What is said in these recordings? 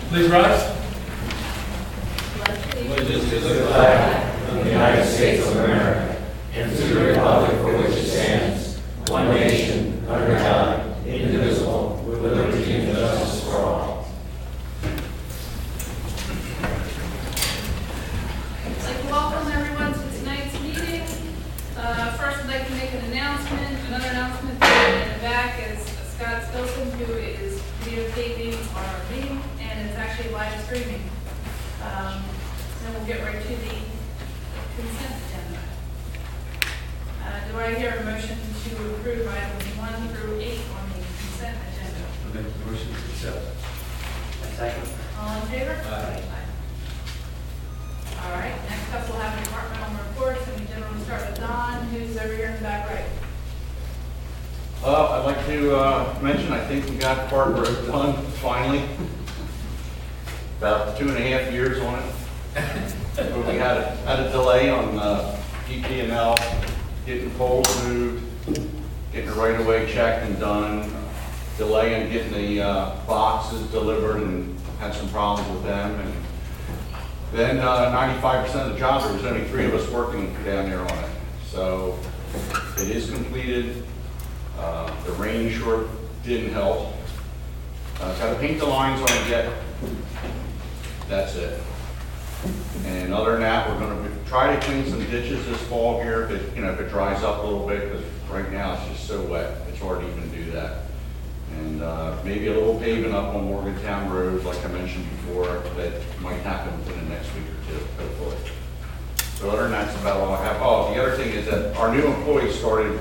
Please rise. Allegiance to the flag of the United States of America and to the republic for which it stands, one nation, under God, indivisible, with liberty and justice for all. I'd like to welcome everyone to tonight's meeting. First, I'd like to make an announcement. Another announcement in the back is Scott Stilson, who is videotaping our meeting, and it's actually live streaming. Then we'll get right to the consent agenda. Do I hear a motion to approve items 1 through 8 on the consent agenda? I make the motion to accept. Second. All in favor? Aye. All right, next up we'll have departmental reports, and we generally start with Don, who's over here in the back right. I'd like to mention, I think we got Park Road done finally. About 2.5 years on it. But we had a delay on PP&L, getting poles moved, getting the right of way checked and done, delay in getting the boxes delivered, and had some problems with them. And then 95% of the job, there was only 3 of us working down there on it. So it is completed. The rain sure didn't help. Got to paint the lines on it yet. That's it. And other than that, we're going to try to clean some ditches this fall here, if it dries up a little bit, because right now it's just so wet. It's hard to even do that. And maybe a little paving up on Morgantown Road, like I mentioned before, that might happen within the next week or 2, hopefully. So other than that, that's about all I have. Oh, the other thing is that our new employee started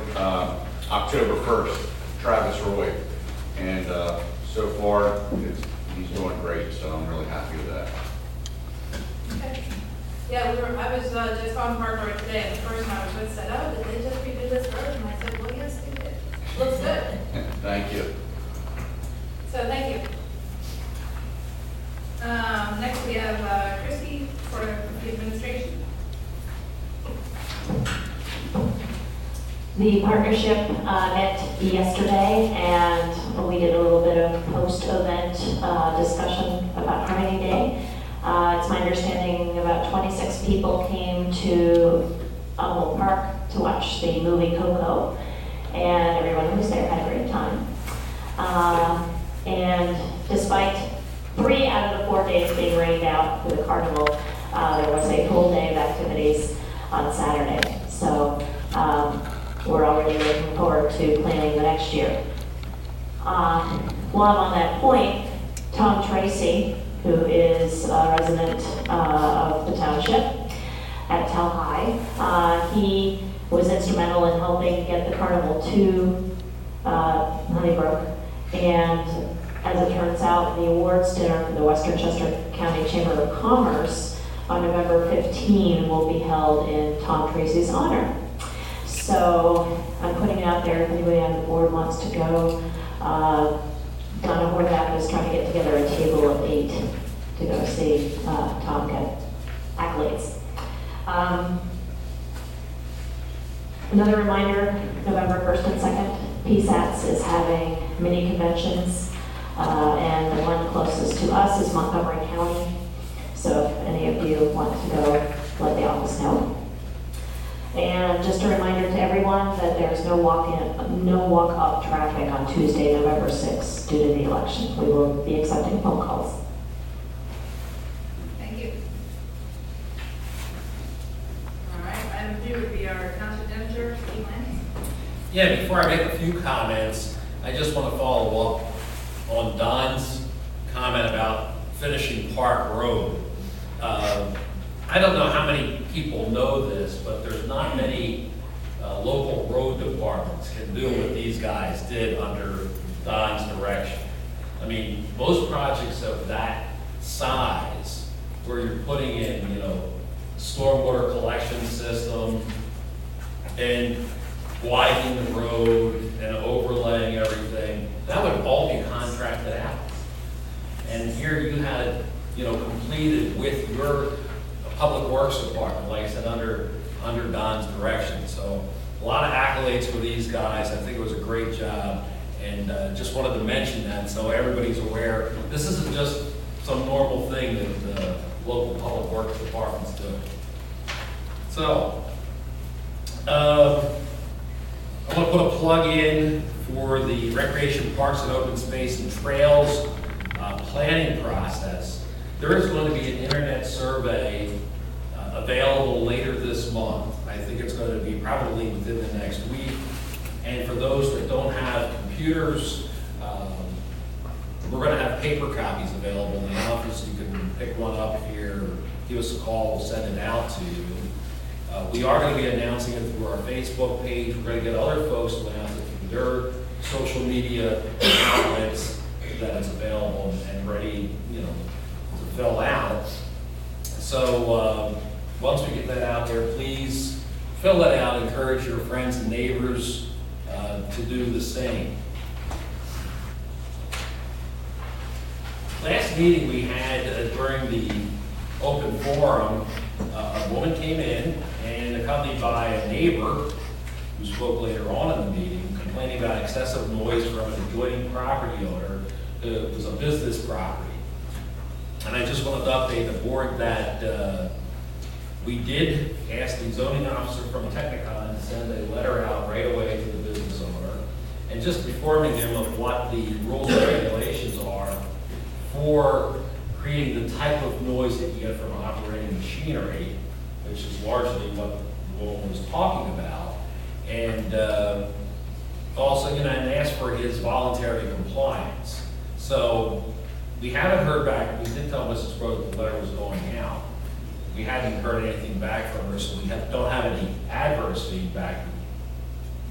October 1st, Travis Roy. And so far, he's doing great, so I'm really happy with that. Okay. Yeah, I was just on Park Road today, and the person I was with said, "Oh, did they just redo this road?" And I said, "Well, yes, they did. Looks good." Thank you. So, thank you. Next, we have Christy for the administration. The partnership met yesterday, and we did a little bit of post-event discussion about Harmony Day. It's my understanding about 26 people came to Humboldt Park to watch the movie Coco, and everyone who was there had a great time. And despite 3 out of the 4 days being rained out for the carnival, there was a full day of activities on Saturday. So we're already looking forward to planning the next year. While I'm on that point, Tom Tracy, who is a resident of the township at Tel High, he was instrumental in helping get the carnival to Honeybrook. And as it turns out, the awards dinner for the Western Chester County Chamber of Commerce on November 15 will be held in Tom Tracy's honor. So I'm putting it out there if anybody on the board wants to go. Donna Horvath is trying to get together a table of 8 to go see Tom get accolades. Another reminder, November 1st and 2nd, PSATS is having mini conventions, and the one closest to us is Montgomery County. So if any of you want to go, let the office know. And just a reminder to everyone that there's no walk-up traffic on Tuesday, November 6th due to the election. We will be accepting phone calls. Thank you. All right, item 2 would be our township manager, Steve Lance. Yeah, before I make a few comments, I just want to follow up on Don's comment about finishing Park Road. I don't know how many people know this, but there's not many local road departments can do what these guys did under Don's direction. I mean, most projects of that size, where you're putting in, stormwater collection system and widening the road and overlaying everything, that would all be contracted out. And here you had it, completed with your Public Works Department, like I said, under Don's direction. So a lot of accolades for these guys. I think it was a great job, and just wanted to mention that so everybody's aware. This isn't just some some normal thing that local public works departments do. So, I want to put a plug in for the Recreation Parks and Open Space and Trails planning process. There is going to be an internet survey available later this month. I think it's going to be probably within the next week. And for those that don't have computers, we're going to have paper copies available in the office. You can pick one up here, give us a call, we'll send it out to you. We are going to be announcing it through our Facebook page. We're going to get other folks to announce it through their social media outlets that it's available and ready, to fill out. So once we get that out there, please fill that out. Encourage your friends and neighbors to do the same. Last meeting we had during the open forum, a woman came in and accompanied by a neighbor who spoke later on in the meeting, complaining about excessive noise from an adjoining property owner. It was a business property. And I just wanted to update the board that we did ask the zoning officer from Technicon to send a letter out right away to the business owner and just informing him of what the rules and regulations are for creating the type of noise that you get from operating machinery, which is largely what the woman was talking about. And also, and asked for his voluntary compliance. So we haven't heard back. We did tell Mrs. Brook that the letter was going out. We hadn't heard anything back from her, so we don't have any adverse feedback.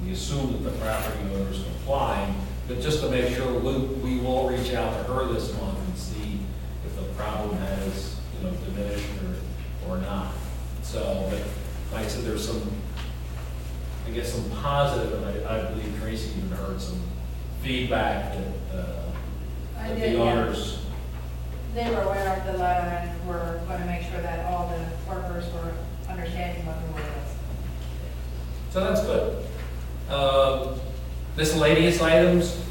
We assume that the property owner is complying, but just to make sure, we will reach out to her this month and see if the problem has, diminished or not. So, but like I said, there's some, some positive, and I believe Tracy even heard some feedback that the owners. They were aware of the letter and were going to make sure that all the workers were understanding what the law was. So that's good. Miscellaneous items.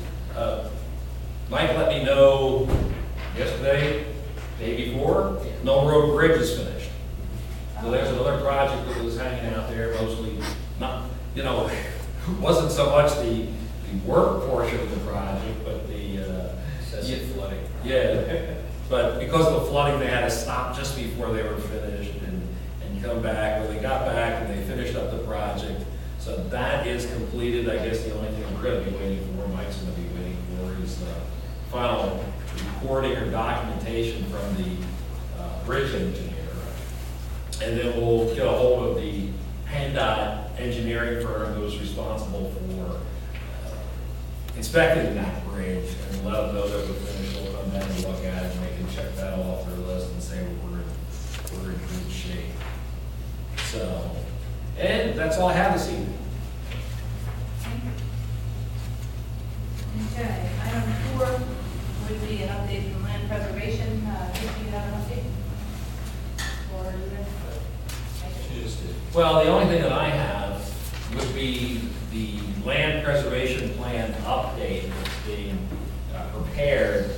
Mike let me know yesterday, day before, Mill Road Bridge is finished. So there's another project that was hanging out there, mostly not, wasn't so much the work portion of the project, but the flooding. Yeah, but because of the flooding, they had to stop just before they were finished and come back. Well, they got back and they finished up the project. So that is completed. I guess the only thing we're going to be waiting for, Mike's going to be waiting for, is the final recording or documentation from the bridge engineer. And then we'll get a hold of the PennDOT engineering firm who was responsible for inspecting that bridge and let them know that we're finished. We'll come down and look at it and they can check that all off their list and say we're in good shape. So, and that's all I have this evening. Okay, item 4 would be an update from land preservation. If you have an update? Or is it? Well, the only thing that I have would be the land preservation plan update that's being prepared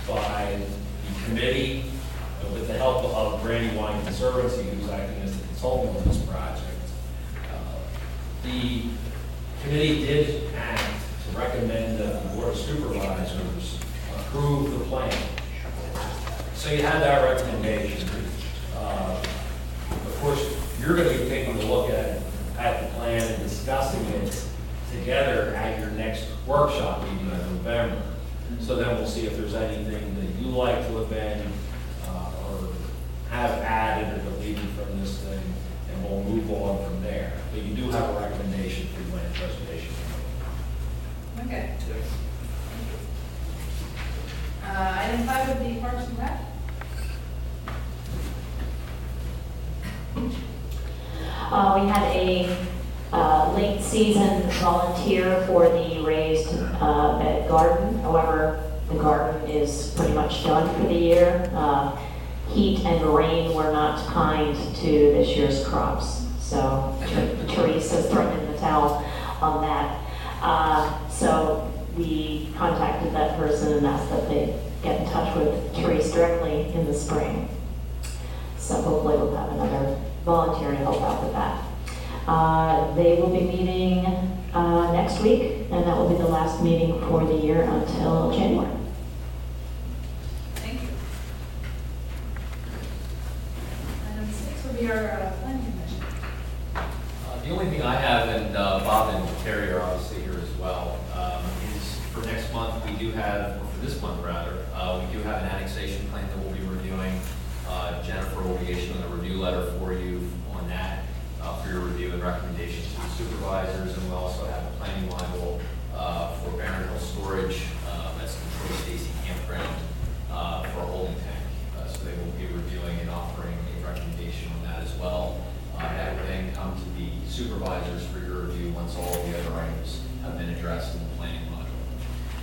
by the committee with the help of Brandywine Conservancy, who's acting as the consultant on this project. The committee did act to recommend that the Board of Supervisors approve the plan. So you have that recommendation. Of course, you're going to be taking a look at the plan and discussing it together at your next workshop meeting in November. So then we'll see if there's anything that you like to amend or have added or deleted from this thing, and we'll move on from there. But you do have a recommendation for land preservation. Okay. Item 5 would be Parks and Rec. We had a late season volunteer for the raised bed garden. However, the garden is pretty much done for the year. Heat and rain were not kind to this year's crops. So Teresa's thrown in the towel on that. So we contacted that person and asked that they get in touch touch with Therese directly in the spring. So hopefully we'll have another volunteer to help out with that. They will be meeting next week, and that will be the last meeting for the year until January. Thank you. Item 6 will be our planning commission. The only thing I have, and Bob and Terry are obviously here as well, is for next month, we do have, or for this month rather, we do have an annexation plan that we'll be reviewing. Jennifer will be issuing a review letter for you on that, for your review and recommendations to the supervisors, and we also have a planning module for Barron Hill Storage, that's controlled Stacy Campground, for a holding tank. So they will be reviewing and offering a recommendation on that as well. That will then come to the supervisors for your review once all the other items have been addressed in the planning module.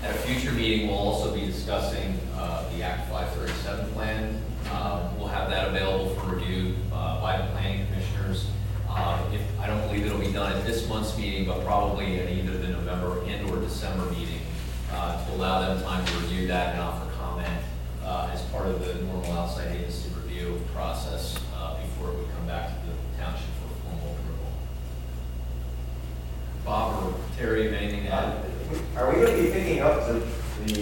At a future meeting, we'll also be discussing the Act 537 plan. We'll have that available for review by the planning commissioners. I don't believe it'll be done at this month's meeting, but probably at either the November and or December meeting to allow them time to review that and offer comment as part of the normal outside agency review process before it would come back to the township for formal approval. Bob or Terry, have anything to add? Are we going to be picking up the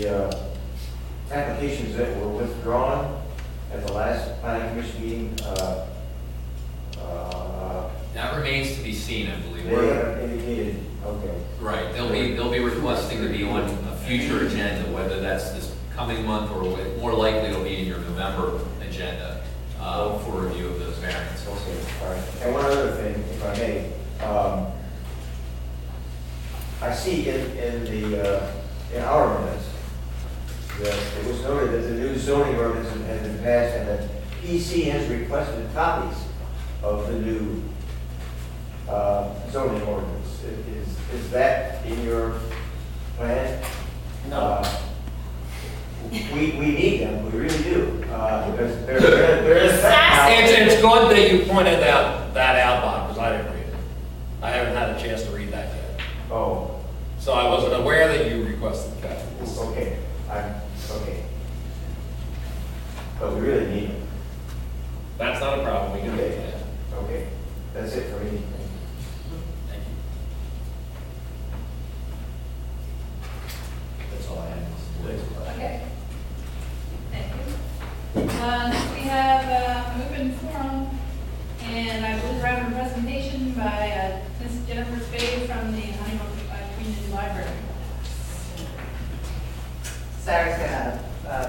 applications that were withdrawn at the last planning commission meeting? That remains to be seen, I believe. They haven't indicated, okay. Right, they'll be requesting to be on a future agenda, whether that's this coming month or more likely it'll be in your November agenda for review of those variants. Okay, all right. And one other thing, if I may, I see in our minutes that it was noted that the new zoning ordinance has been passed and that PC has requested copies of the new zoning ordinance. Is that in your plan? No. We need them, we really do, because there is. It's good that you pointed that out, Bob, because I didn't read it. I haven't had a chance to read that yet. Oh, So I wasn't aware that you requested copies. okay, okay. But we really need them. That's not a problem, we can do that. Okay, that's it for me. Thank you. That's all I had. Okay. Thank you. Next we have an open forum, and I believe we're having a presentation by Ms. Jennifer Spade from the Honeybrook Community Library. Sarah's going to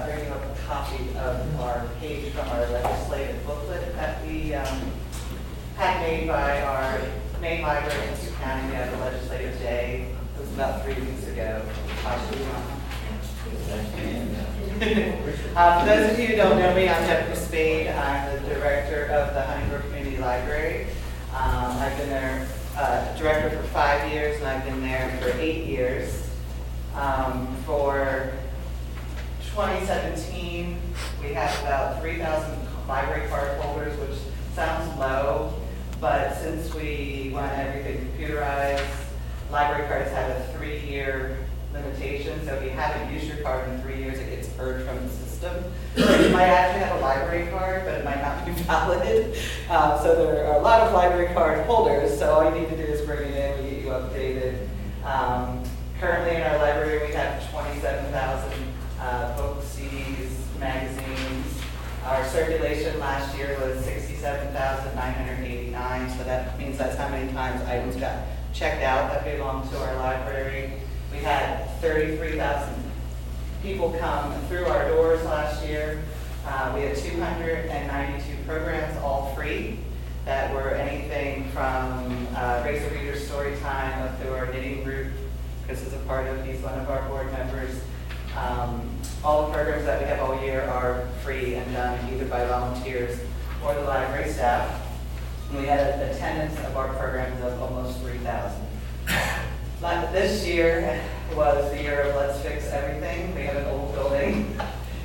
bring you up a copy of our page from our legislative booklet that we had made by our main library in Sioux County. We had a legislative day. It was about 3 weeks ago. For those of you who don't know me, I'm Jennifer Spade. I'm the director of the Honeybrook Community Library. I've been their director for 5 years, and I've been there for 8 years. For 2017, we have about 3,000 library card holders, which sounds low, but since we want everything computerized, library cards have a 3-year limitation, so if you haven't used your card in 3 years, it gets purged from the system. You might actually have a library card, but it might not be valid. So there are a lot of library card holders, so all you need to do is bring it in, we get you updated. Currently in our library, we have 27,000 books, CDs, magazines. Our circulation last year was 67,989, so that means that's how many times items got checked out that belong to our library. We had 33,000 people come through our doors last year. We had 292 programs, all free, that were anything from Race a Reader Story Time up through our knitting group. Chris is a part of, he's one of our board members. All the programs that we have all year are free and done either by volunteers or the library staff. And we had an attendance of our programs of almost 3,000. This year was the year of let's fix everything. We have an old building.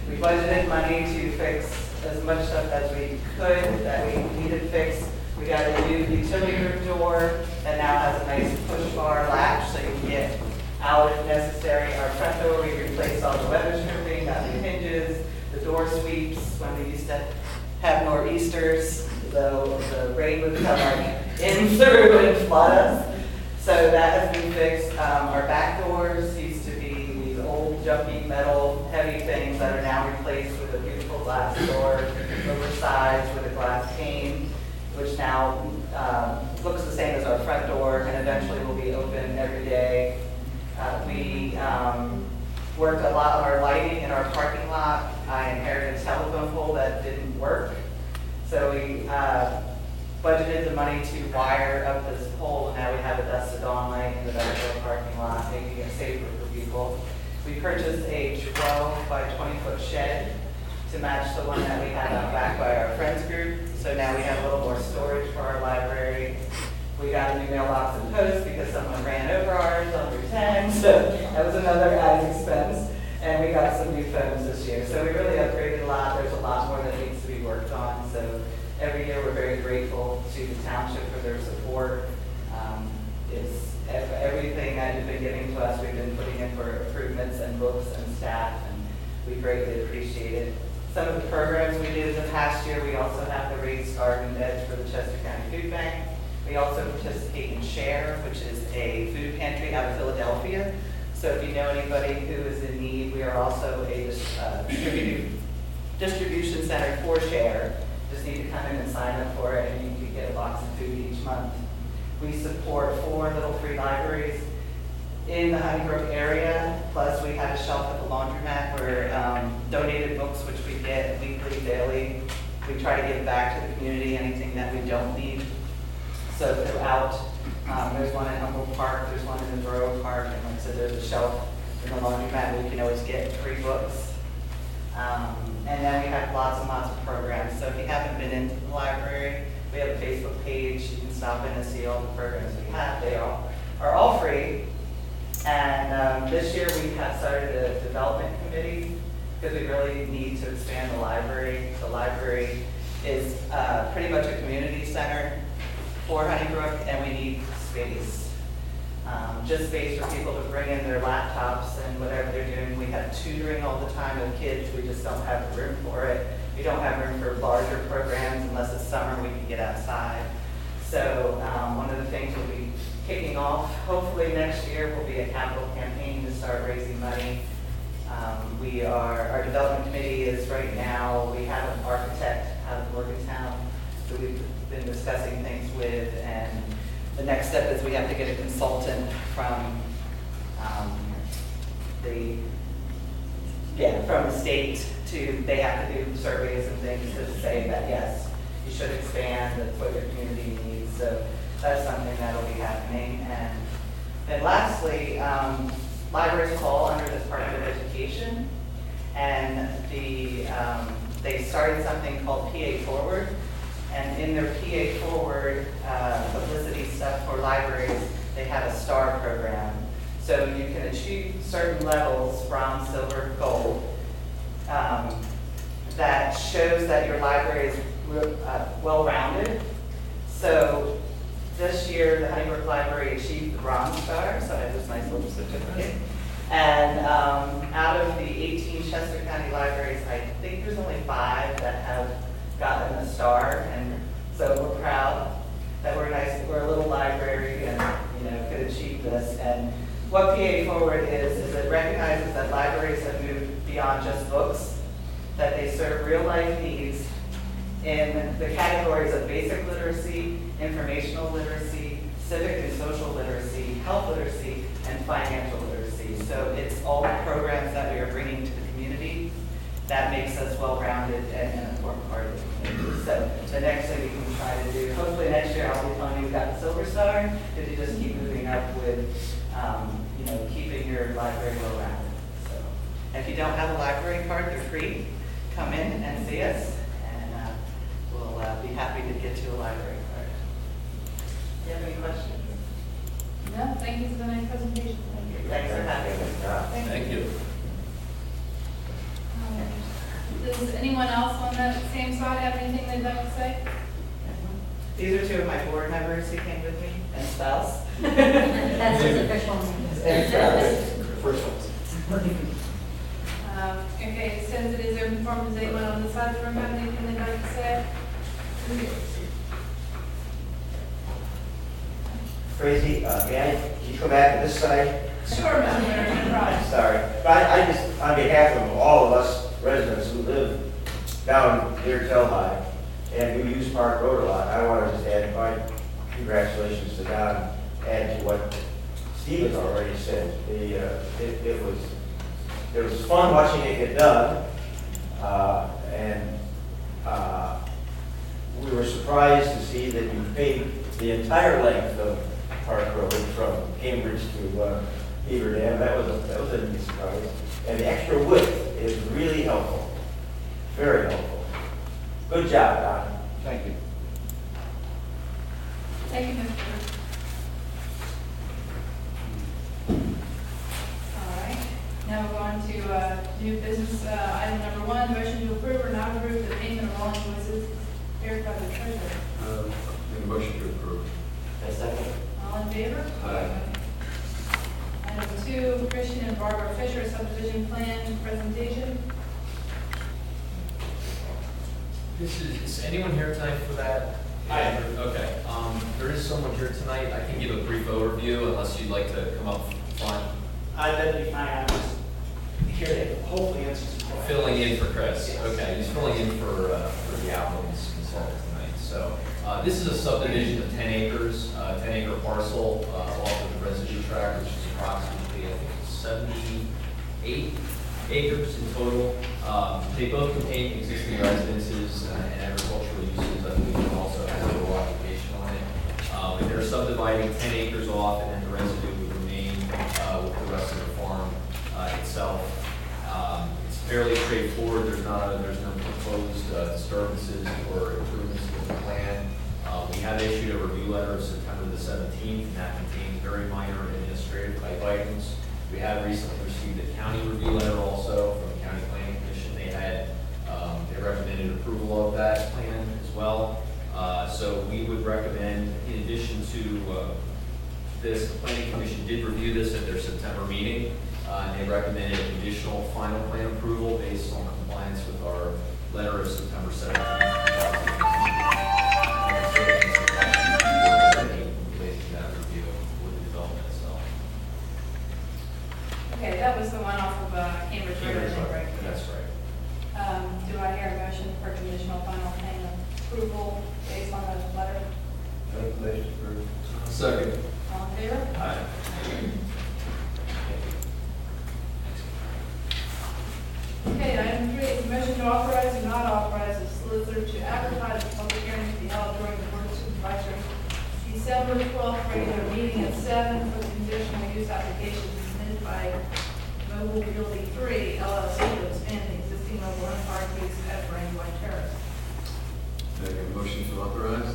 We budgeted money to fix as much stuff as we could that we needed fixed. We got a new utility room door that now has a nice push bar latch so you can get out if necessary. Our front door, we replaced all the weather stripping, got new hinges. door sweeps, when we used to have nor'easters, the rain would come like in through and flood us. So that has been fixed. Our back doors used to be these old junky metal heavy things that are now replaced with a beautiful glass door, oversized with a glass pane, which now looks the same as our front door and eventually will be open every day. We worked a lot on our lighting in our parking lot. I inherited a telephone pole that didn't work. So we budgeted the money to wire up this pole. Now we have a dusk to dawn light in the back of our parking lot, making it safer for people. We purchased a 12 by 20 foot shed to match the one that we had out back by our friends group. So now we have a little more storage for our library. We got a new mailbox and post because someone ran over ours on Route 10, so that was another added expense. And we got some new phones this year. So we really upgraded a lot. There's a lot more that needs to be worked on. So every year we're very grateful to the township for their support. It's everything that you've been giving to us, we've been putting in for improvements and books and staff, and we greatly appreciate it. Some of the programs we did in the past year, we also have the raised garden beds for the Chester County Food Bank. We also participate in SHARE, which is a food pantry out of Philadelphia. So if you know anybody who is in need, we are also a distribution center for SHARE. Just need to come in and sign up for it, and you can get a box of food each month. We support 4 little free libraries in the Honeybrook area, plus we have a shelf at the laundromat for donated books, which we get weekly, daily. We try to give back to the community anything that we don't need. So throughout, there's one in Humboldt Park, there's one in the Borough Park, and like I said, there's a shelf in the laundromat. We can always get free books. And then we have lots and lots of programs. So if you haven't been into the library, we have a Facebook page. You can stop in and see all the programs we have. They are all free. And this year we have started a development committee because we really need to expand the library. The library is pretty much a community center for Honeybrook, and we need space. Just space for people to bring in their laptops and whatever they're doing. We have tutoring all the time with kids. We just don't have the room for it. We don't have room for larger programs unless it's summer we can get outside. So one of the things we'll be kicking off, hopefully next year, will be a capital campaign to start raising money. Our development committee is right now, we have an architect out of Morgantown who we've been discussing things with, and the next step is we have to get a consultant from the state they have to do surveys and things to say that yes, you should expand, that's what your community needs. So that's something that'll be happening. And then lastly, libraries fall under the Department of Education, and they started something called PA Forward. And in their PA Forward publicity stuff for libraries, they have a STAR program. So you can achieve certain levels, bronze, silver, gold, that shows that your library is well-rounded. So this year, the Honeybrook Library achieved the Bronze Star, so I have this nice little certificate. And out of the 18 Chester County libraries, I think there's only 5 that have gotten a star, and so we're proud that we're a little library and could achieve this. And what PA Forward is it recognizes that libraries have moved beyond just books, that they serve real life needs in the categories of basic literacy, informational literacy, civic and social literacy, health literacy, and financial literacy. So it's all the programs that we are bringing to the community that makes us well-rounded and an important part of the community. So the next thing we can try to do, hopefully next year I'll be telling you we got the Silver Star, because you just keep moving up with keeping your library well-rounded. So if you don't have a library card, they're free. Come in and see us, and we'll be happy to get you a library card. Do you have any questions? No, thank you for the nice presentation. Thanks for having us. Thank you. Does anyone else on that same side have anything they'd like to say? These are 2 of my board members who came with me, and spouse. That's his official name. And spouse. First one. If Okay, since it is open forum, does anyone on this side of the room have anything they'd like to say? Tracy, can you come back to this side? Sure, Mr. Winter, no problem. Sorry. But I just, on behalf of all of us residents who live down near Telhai and who use Park Road a lot, I want to just add my congratulations to Don and to what Steve has already said. It was fun watching it get done, and we were surprised to see that you paved the entire length of Park Road from Cambridge to Beaver Dam. That was a neat surprise. And the extra width is really helpful, very helpful. Good job, Don. Thank you. Thank you, Mr. All right, now we're going to new business, item number 1, motion to approve or not approve the payment of all invoices prepared by the treasurer. Make a motion to approve. A second. All in favor? Aye. Item 2, Christian and Barbara Fisher subdivision plan presentation. Is anyone here tonight for that? Aye. Okay, there is someone here tonight. I can give a brief overview unless you'd like to come up front. That'd be fine, I'm just here to hopefully answer some questions. Filling in for Chris. Yes. Okay, he's filling in for the applicant's consultant tonight. So this is a subdivision of 10 acres, 10-acre parcel off of the residue tract, which is approximately, I think, 78 acres in total. They both contain existing residences and agricultural uses. I believe one also has a rural occupation on it. And they're subdividing 10 acres off, and then the residue would remain with the rest of the farm itself. It's fairly straightforward. There's no proposed disturbances or improvements to the plan. We have issued a review letter of September the 17th, and that contains very minor administrative type items. We have recently received a county review letter also from the County Planning Commission. They recommended approval of that plan as well. So we would recommend, in addition to this, the Planning Commission did review this at their September meeting, and they recommended conditional final plan approval based on compliance with our letter of September 17th. That review with the development itself. Okay, that was the one off of Cambridge Road, I think, right? That's right. Do I hear a motion for conditional final plan approval based on the letter? Second. All in favor? Aye. Okay, item 3 is motion to authorize or not authorize the solicitor to advertise a public hearing to be held during the Board of Supervisors December 12th regular meeting at 7 for the conditional use application submitted by Mobile Realty 3 LLC to expand the existing mobile home park use at Brandywine Terrace. Make a motion to authorize.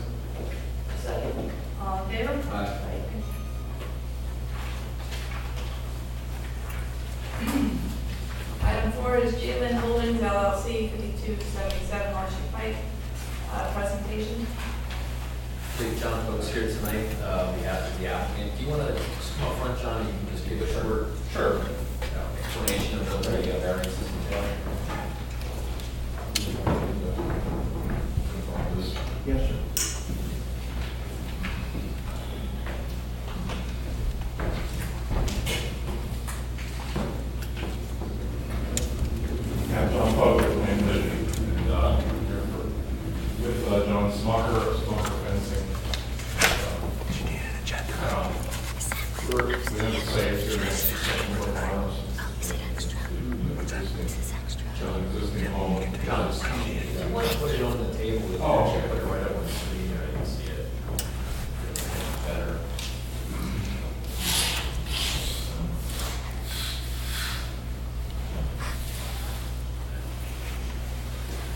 Second. All in favor? Aye. Item 4 is Jalen Holdings LLC, 5277 Marshall Pike, presentation. Big John Folks here tonight, on behalf of the applicant. Do you want to just come up front, John, you can just give a short explanation of what the variances entail? Yes, sir. I'm John Pope, and here with John Smucker, Smucker Fencing. We have to say it's here in farms. Existing home. John, put it on the table. Oh. Put it right up on the screen there, you can see it. Better.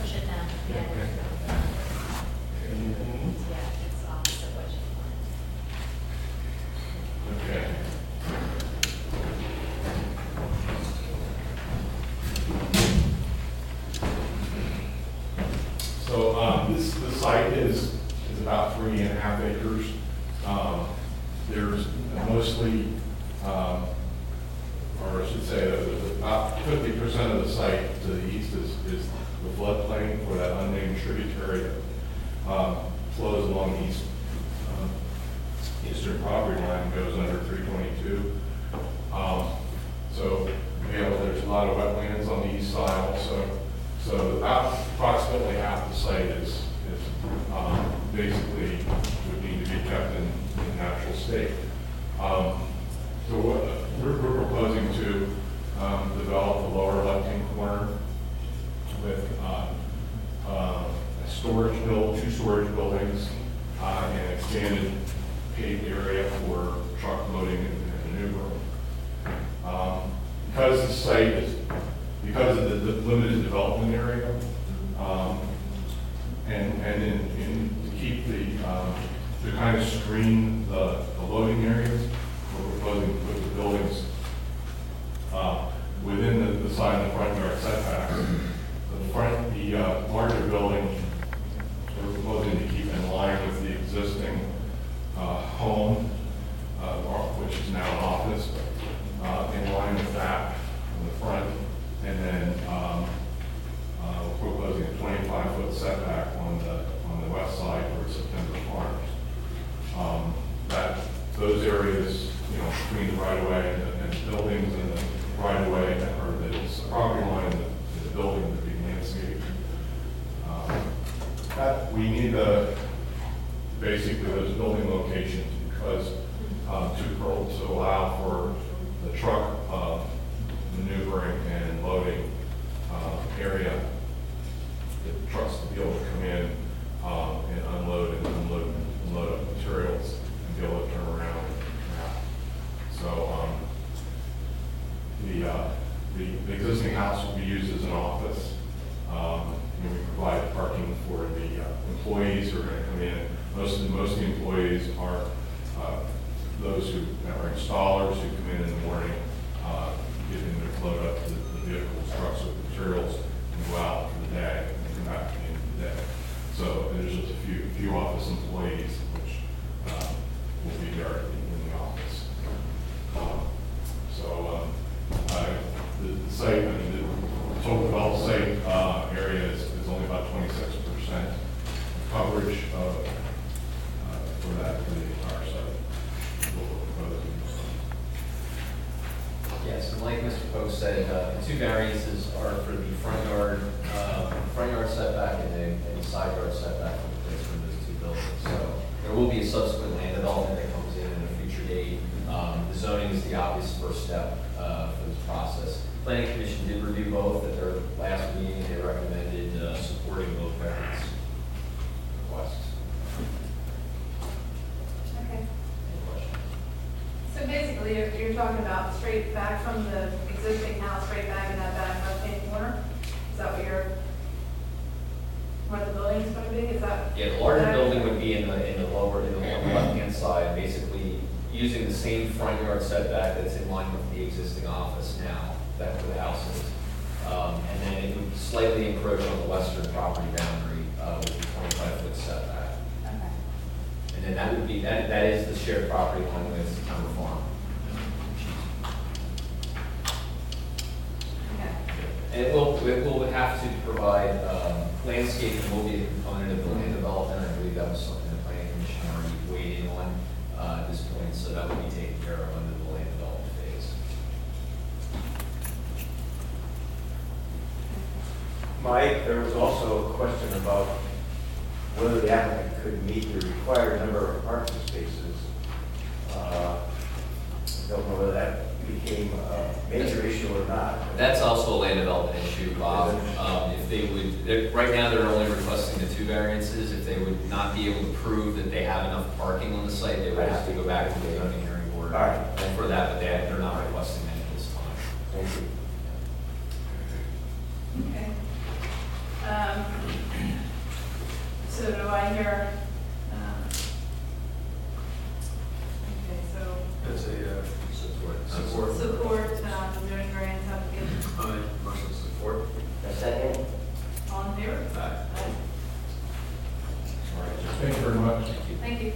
Push it down. Yeah, Mhm. it's opposite what you want. Okay. So this site is about 3.5 acres. There's mostly, or I should say, about 50% of the site to the east is the floodplain for that unnamed tributary that flows along the eastern property line and goes under 322. So there's a lot of wetlands on the east side also. So about approximately half the site is basically would need to be kept in natural state. So what we're proposing to develop the lower left-hand corner with two storage buildings, and expanded paved area for truck loading and maneuvering. Because the site is, because of the limited development area, and to keep to kind of screen the loading areas, we're proposing to put the buildings within the side of the front yard setbacks. The larger building, we're proposing to keep in line with the existing home, which is now an office, in line with that in the front, and then we're proposing a 25-foot setback on the west side towards September Farms. Those areas, between the right-of-way and the buildings and the right-of-way, or the property line and the building that be landscaped. We need basically those building locations because to allow for the truck maneuvering and loading area, the trucks to be able to come in and unload up materials and be able to turn around. So the existing house will be used as an office. We provide parking for the employees who are going to come in. Most of the employees are those who are installers who come in the morning, get in their load up the vehicles, trucks with materials, and go out for the day and come back at the end of the day. So there's just a few office employees which will be there in the office. The site, the total developed site area is only about 26% coverage for the entire site. Yes, and like Mr. Post said, the two variances are for the front yard setback and the side yard setback for the placement of those two buildings. So there will be a subsequent land development that comes in a future date. The zoning is the obvious first step for this process. Planning Commission did review both at their last meeting. They recommended supporting both variance requests. Okay. Any questions? So basically, you're talking about straight back from the existing house, straight back in that back left-hand corner? Is that what the building's going to be? Is that? Yeah, the larger building would be in the left-hand side, basically using the same front yard setback that's in line with the existing office now, that's where the house is. And then it would slightly encroach on the western property boundary with a 25-foot setback. Okay. And then that would be, that is the shared property line with September Farm. Okay. And it will have to provide, landscaping will be a component of the land development. I believe that was something the planning commission already weighed in on at this point, so that will be taken care of under the land development phase. Mike, there was also a question about whether the applicant could meet the required number of parking spaces. I don't know whether that became a major issue or not. That's also a land development issue, Bob. If they would, right now they're only requesting the two variances. If they would not be able to prove that they have enough parking on the site, they would have to go back to the zoning hearing board. All right. And for that, but they're not requesting that at this time. Thank you. Okay. So do I hear, okay, so That's a support. support, the zoning variance application, Motion support. A second? all in favor? Aye. Thank you very much. Thank you.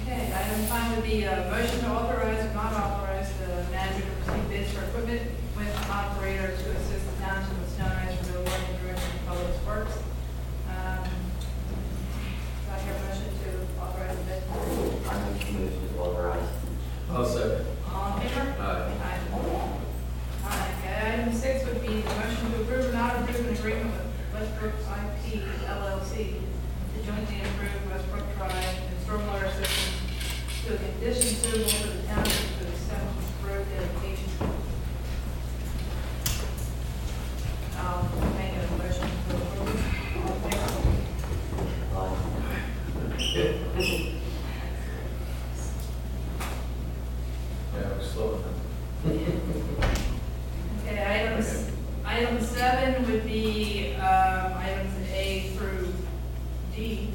Okay, item 5 would be a motion to authorize or not authorize the manager assist the township with snow and ice removal and direction of public works. Do I hear a motion to authorize the bid? I make the motion to authorize. I'll second. All in favor? Aye. Okay, item 6 would be the motion to approve or not approve an agreement with Westbrook IP LLC to jointly improve Westbrook Drive and stormwater systems to a condition suitable for the township to accept road dedication. I'll make a motion to approve. All in favor? Yeah, we're slow Okay, item 7 would be items A through D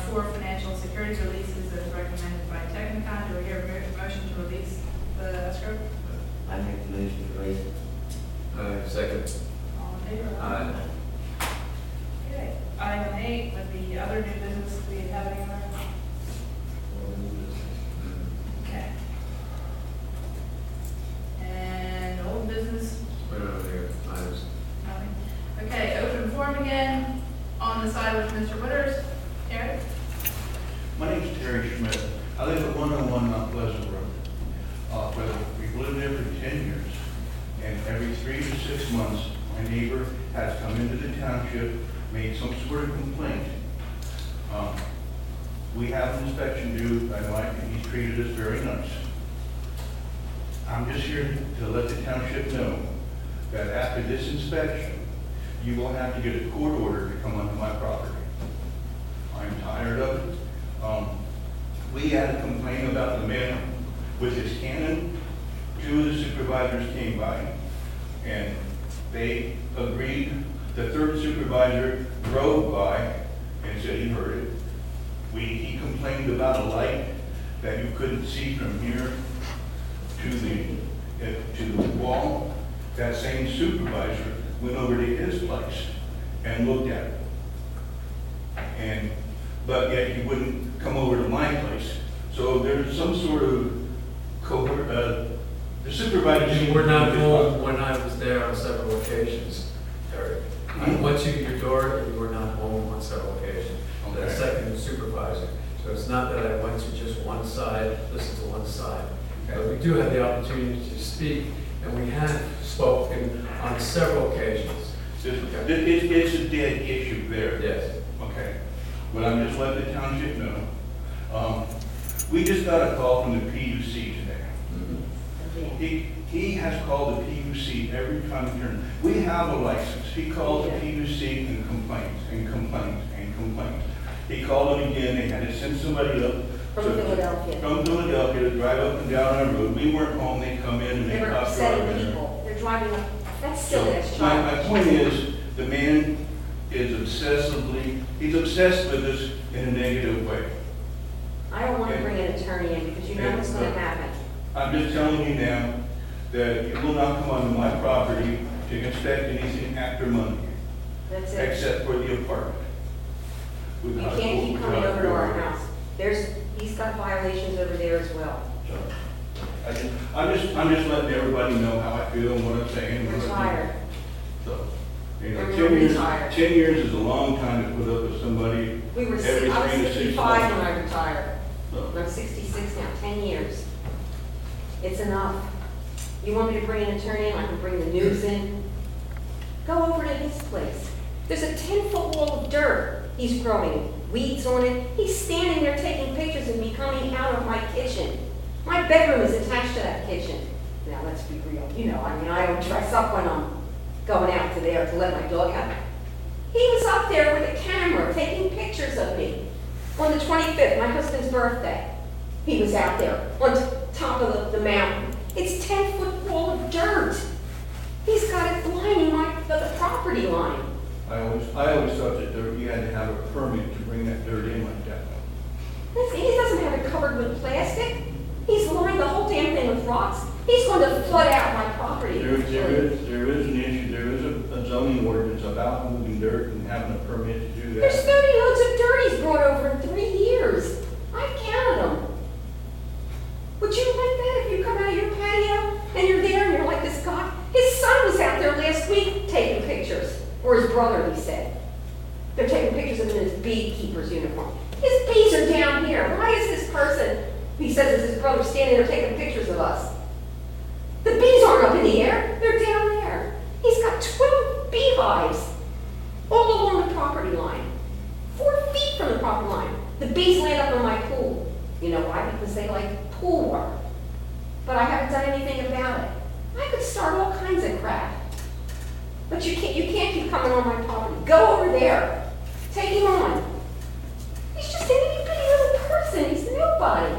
for financial security releases as recommended by Technicon. Do we hear a motion to release the escrow? I make the motion to raise it. Second. All in favor? Aye. Okay, item 8 would be other new business. Do we have any other? Okay. And old business? Right over there, items. Nothing. Okay, open forum again, on the side with Mr. Witters. Terry? My name's Terry Schmidt. I live at 101 Mount Pleasant Road. We've lived there for 10 years, and every 3 to 6 months, my neighbor has come into the township, made some sort of complaint. We have an inspection due, and he's treated us very nice. I'm just here to let the township know that after this inspection, you will have to get a court order to come onto my property. I'm tired of it. We had a complaint about the man with his cannon. 2 of the supervisors came by, and they agreed. The 3rd supervisor drove by and said he heard it. He complained about a light that you couldn't see from here to the wall. That same supervisor went over to his place and looked at it. But yet he wouldn't come over to my place. So there's some sort of the supervisor. You were not home when I was there on several occasions, Eric. I went to your door and you were not home on several occasions. Okay. The second supervisor. So it's not that I went to just one side, listened to one side. But we do have the opportunity to speak, and we have spoken on several occasions. It's a dead issue there. Yes. Okay. But I'm just letting the township know. We just got a call from the PUC today. He has called the PUC every time we turn. We have a license. He called the PUC and complains and complains and complains. He called them again. They had to send somebody up From Philadelphia. From Philadelphia to drive up and down our road. We weren't home. They come in and They they were talked to our upsetting vendor. people. They're driving up. That's silly. So That's my childish. point is, the man is he's obsessed with us in a negative way. I don't want to bring an attorney in because you know what's going to happen. I'm just telling you now that you will not come onto my property to inspect anything after Monday, That's it. except for the apartment. You can't keep coming over to our house. He's got violations over there as well. I'm just letting everybody know how I feel and what I'm saying. We're tired. So, you know, We're 10 really years, tired. 10 years is a long time to put up with somebody I was every 3 to 6 65 months. when I retired. So, I'm 66 now, 10 years. It's enough. You want me to bring an attorney in? I can bring the news in. Go over to his place. There's a 10-foot wall of dirt. He's growing weeds on it. He's standing there taking pictures of me coming out of my kitchen. My bedroom is attached to that kitchen. Now, let's be real. You know, I don't dress up when I'm going out to there to let my dog out. He was up there with a camera taking pictures of me. On the 25th, my husband's birthday, he was out there on top of the mountain. It's 10-foot wall of dirt. He's got it lining the property line. I always thought that you had to have a permit to bring that dirt in like that. He doesn't have it covered with plastic. He's lined the whole damn thing with rocks. He's going to flood out my property. There is an issue, there is a zoning ordinance about moving dirt and having a permit to do There's that. 30 loads of dirt he's brought over in 3 years. I've counted them. Would you like that if you come out of your patio and you're there and you're like this guy? His son was out there last week or his brother, he said. They're taking pictures of him in his beekeeper's uniform. His bees are down here. Why is this person, he says it's his brother, standing there taking pictures of us? The bees aren't up in the air. They're down there. He's got 12 beehives all along the property line, 4 feet from the property line. The bees land up in my pool. You know why? Because they like pool water. But I haven't done anything about it. I could start all kinds of crap. But you can't keep coming on my property. Go over there. Take him on. He's just an itty bitty little person. He's nobody.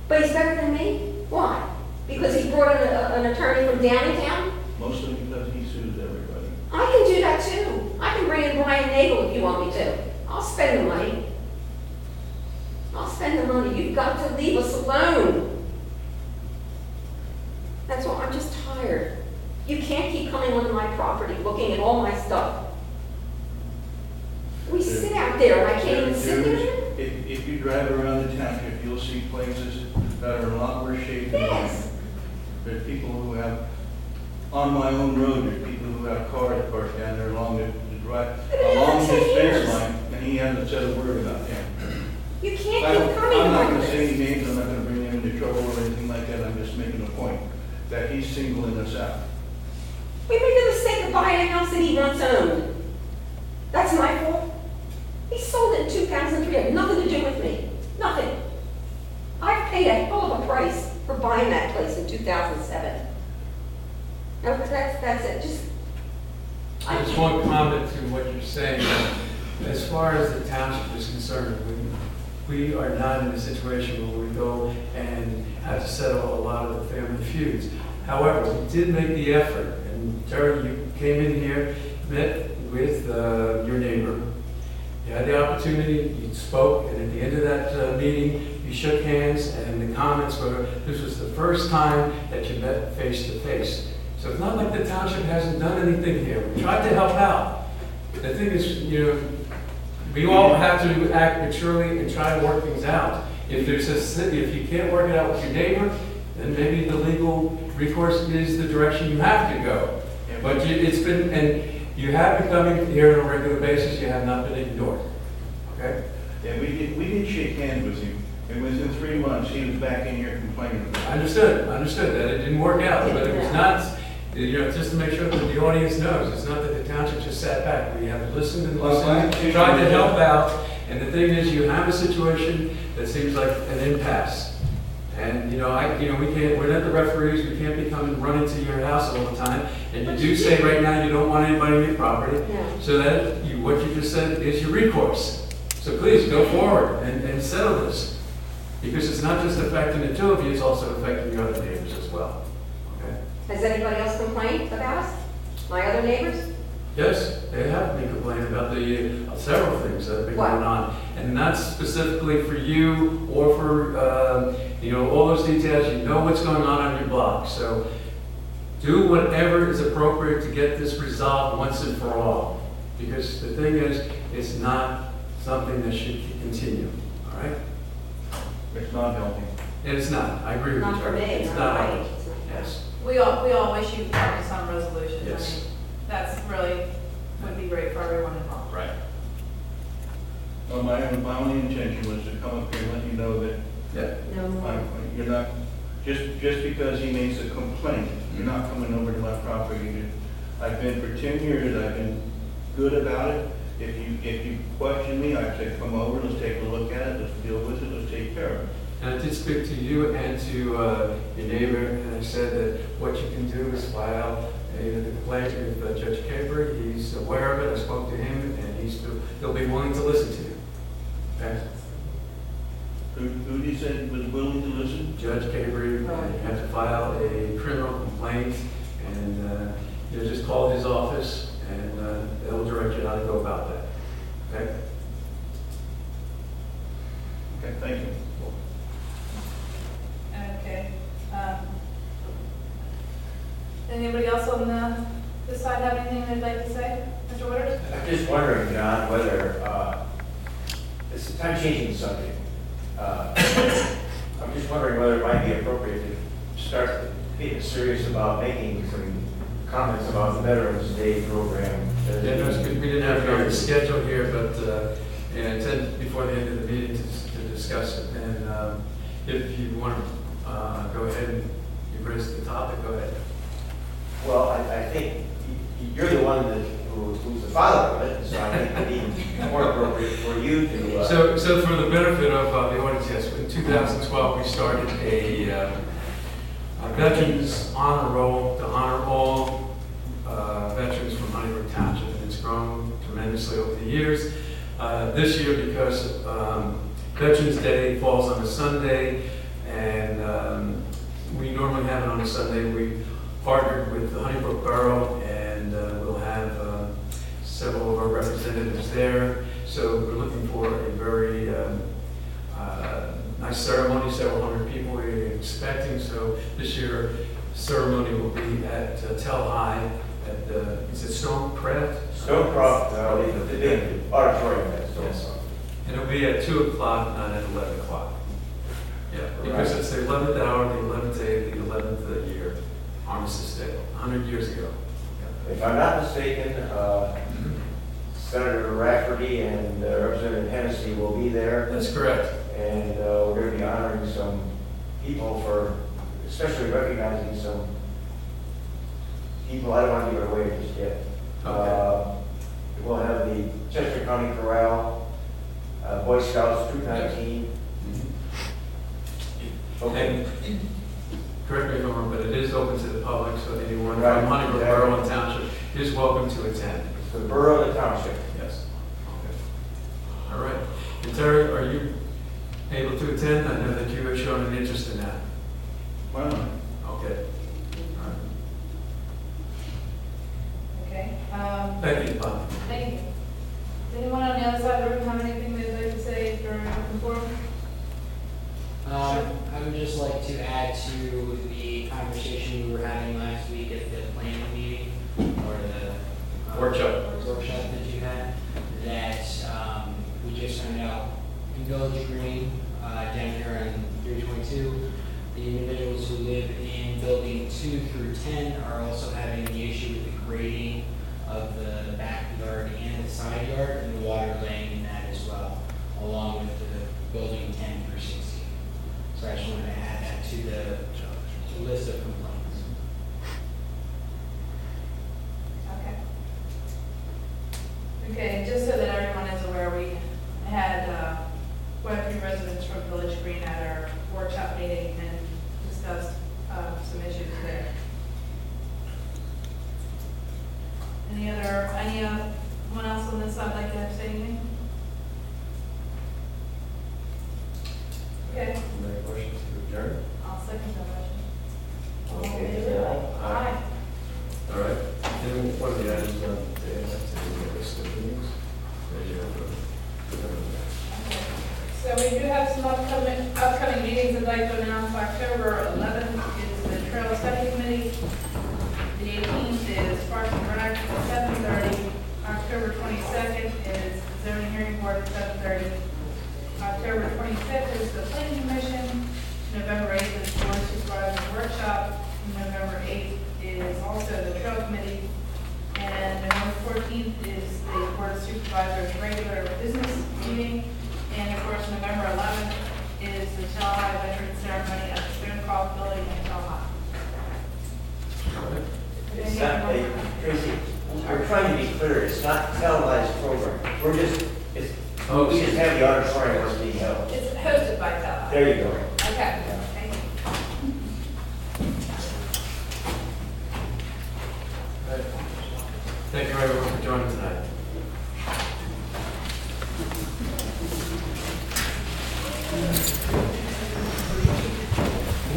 But he's better than me? Why? Because he brought an attorney from downtown? Mostly because he sues everybody. I can do that too. I can bring in Brian Nagel if you want me to. I'll spend the money. I'll spend the money. You've got to leave us alone. That's why I'm just tired. You can't keep coming onto my property looking at all my stuff. We sit out there and I can't even sit there. If you drive around the township, you'll see places that are in a lot worse shape than mine. Yes. There's people who have, on my own road, there's people who have cars parked down there along the drive, along this fence line, and he hasn't said a word about them. You can't keep coming I'm not like gonna say this. any names, I'm not gonna bring him into trouble or anything like that, I'm just making a point, that he's singling us out. We made the mistake of buying a house that he once owned. That's my fault. He sold it in 2003. It had nothing to do with me. Nothing. I've paid a hell of a price for buying that place in 2007. No, that's it. Just one comment to what you're saying. As far as the township is concerned, we are not in a situation where we go and have to settle a lot of the family feuds. However, we did make the effort, and Terry, you came in here, met with your neighbor. You had the opportunity, you spoke, and at the end of that meeting, you shook hands, and the comments were, this was the first time that you met face to face. So it's not like the township hasn't done anything here. We tried to help out. The thing is, we all have to act maturely and try to work things out. If you can't work it out with your neighbor, then maybe the legal recourse is the direction you have to go. But you have been coming here on a regular basis, you have not been ignored, okay? Yeah, we did shake hands with him, and within 3 months, he was back in here complaining about it. I understood that it didn't work out, but it was not, just to make sure that the audience knows, it's not that the township just sat back. We have listened and listened, tried to help out, and the thing is, you have a situation that seems like an impasse. And, we're not the referees, we can't be coming running to your house all the time. And you do say right now you don't want anybody on your property. Yeah. So that, what you just said is your recourse. So please, go forward and settle this. Because it's not just affecting the two of you, it's also affecting your other neighbors as well. Okay? Has anybody else complained about us? My other neighbors? Yes, they have been complaining about the several things that have been What? going on. And not specifically for you or for, all those details. You know what's going on your block. So do whatever is appropriate to get this resolved once and for all. Because the thing is, it's not something that should continue. All right? It's not helping. And it's not. I agree with you. Not for me, It's not not. right. Yes. We all wish you come to some resolution. Yes. I mean, that's really, would be great for everyone involved. Right. Well, my only intention was to come up here and let you know that Yeah. No more. you're not, just because he makes a complaint, you're not coming over to my property. I've been for 10 years, I've been good about it. If you question me, I'd say, come over, let's take a look at it, let's deal with it, let's take care of it. And I did speak to you and to your neighbor, and I said that what you can do is file a complaint with Judge Caber. He's aware of it. I spoke to him, and he'll be willing to listen to you. Okay? Who did he say was willing to listen? Judge Caber, you have to file a criminal complaint, and just call his office, and they'll direct you how to go about that. Okay? Okay, thank you. Okay. Anybody else on this side have anything they'd like to say? Mr. Wooders? I'm just wondering, John, whether, it's a time-changing subject. I'm just wondering whether it might be appropriate to start being serious about making some comments about the Veterans Day program. Yeah, no, it's good. We didn't have it on the schedule here, but, yeah, intend before the end of the meeting to discuss it. And if you want to go ahead and you raise the topic, go ahead. Well, I think you're the one who's the father of it, so I think it'd be more appropriate for you to. So for the benefit of the audience, yes, in 2012, we started a Veterans Honor Roll to honor all veterans from Honeybrook Township. And it's grown tremendously over the years. This year, because Veterans Day falls on a Sunday, and we normally have it on a Sunday, we partnered with the Honeybrook Borough, and we'll have several of our representatives there. So we're looking for a very nice ceremony, several hundred people we're expecting. So this year, ceremony will be at Tell High at the, is it Stonecraft? Stonecraft, the big auditorium at Stonecraft. Yes. And it'll be at 2 o'clock, not at 11 o'clock. Yeah, because it's the 11th hour, the 11th day, the 11th year, Armistice Day, 100 years ago. If I'm not mistaken, Senator Rafferty and Representative Hennessy will be there. That's correct. And we're going to be honoring some people for, especially recognizing some people. I don't want to give it away just yet. Okay. We'll have the Chester County Corral, Boy Scouts Troop 19. Okay. And correct me if I'm wrong, but it is open to the public, so anyone Right. from Honeybrook Borough and Township is welcome to attend. For the borough and the township. Yes. Okay. All right. And Terry, are you able to attend? I know that you have shown an interest in that. Well, Okay. All Okay. right. Thank you, Bob. Thank you. Does anyone on the other side of the room have anything they'd like to say during open forum? I would just like to add to the conversation we were having last week at the planning meeting, or the Workshop. workshop that you had, that we just found out in Village Green, down here on 322, the individuals who live in building 2 through 10 are also having the issue with the grading of the backyard and the side yard, and the water laying in that as well, along with the building 10 through 16. So I just wanted to add that to the list of complaints. Okay. Okay, just so that everyone is aware, we had quite a few residents from Village Green at our workshop meeting and discussed some issues there. Anyone else on this side like to have say anything? Okay, Any questions to adjourn? I'll second the motion. All in Okay. favor? Aye. All right. And what are the items on the list of meetings? So we do have some upcoming meetings I'd like to announce. October 11th is the Trail Study Committee. The 18th is Parks and Rec at 7:30. October 22nd is the Zoning Hearing Board at 7:30. October 25th is the Planning Commission. November 8th is the Board of Supervisors Workshop. November 8th is also the Trail Committee. And November 14th is the Board of Supervisors regular business meeting. And of course, November 11th is the Tell High Veterans Ceremony at the Stonecraft Building in Tell High. It's not, Tracy, we're trying to be clear, it's not a televised program. We're just, we just have the auditorium where it's being held. It's hosted by Tell High. There you go. Okay, thank you. Thank you everyone for joining tonight.